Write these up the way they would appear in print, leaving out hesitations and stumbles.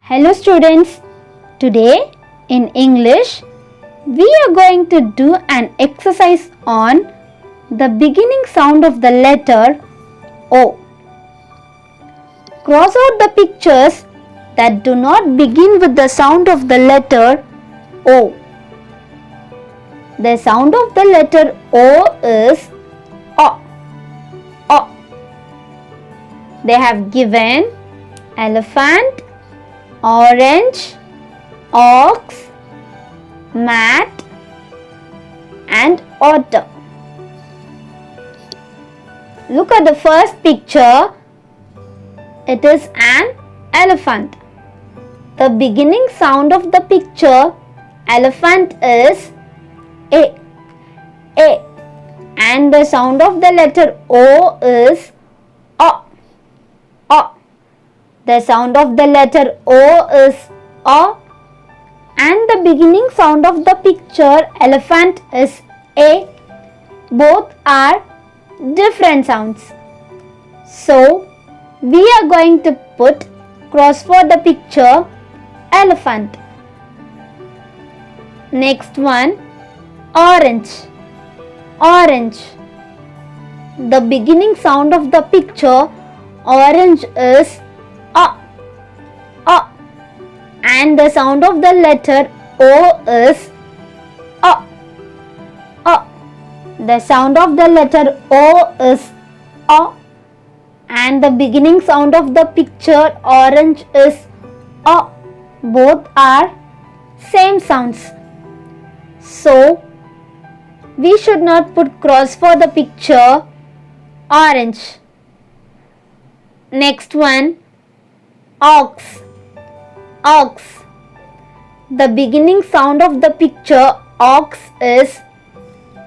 Hello students, today in English we are going to do an exercise on the beginning sound of the letter O. Cross out the pictures that do not begin with the sound of the letter O. The sound of the letter O is O. O. They have given elephant, orange, ox, mat and otter. Look at the first picture. It is an elephant. The beginning sound of the picture elephant is A. A. And the sound of the letter O is O. O. The sound of the letter O is O and the beginning sound of the picture elephant is A. Both are different sounds. So, we are going to put cross for the picture elephant. Next one, orange. Orange. The beginning sound of the picture orange is O. O. And the sound of the letter O is O. O. The sound of the letter O is O. And the beginning sound of the picture orange is O. Both are same sounds. So, we should not put cross for the picture orange. Next one, ox. Ox. The beginning sound of the picture ox is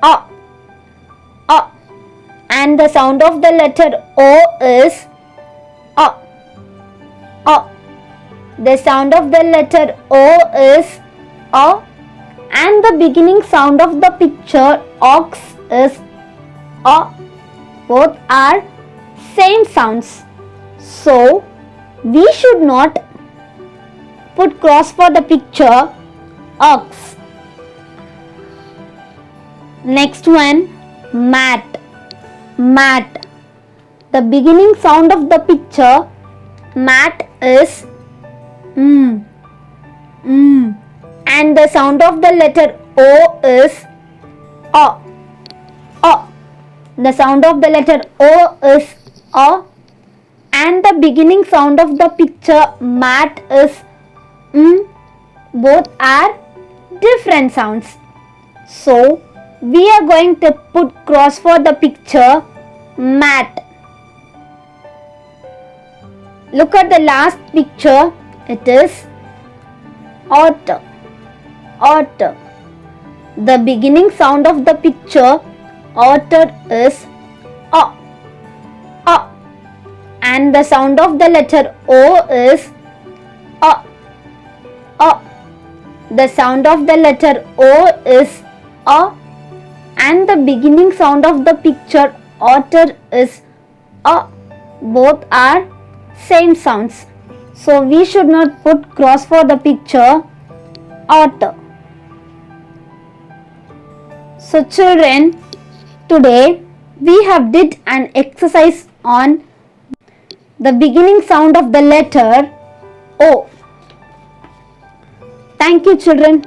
O. O. And the sound of the letter O is O. O. The sound of the letter O is O. And the beginning sound of the picture ox is O. Both are same sounds. So, we should not put cross for the picture ox. Next one, mat. Mat. The beginning sound of the picture mat is and the sound of the letter O is O. O. The sound of the letter O is O. And the beginning sound of the picture mat is Both are different sounds. So, we are going to put cross for the picture mat. Look at the last picture. It is otter. Otter. The beginning sound of the picture otter is O. O. And the sound of the letter O is O. O. The sound of the letter O is O. And the beginning sound of the picture otter is O. Both are same sounds. So, we should not put cross for the picture otter. So, children, today we have did an exercise on the beginning sound of the letter O. Thank you, children.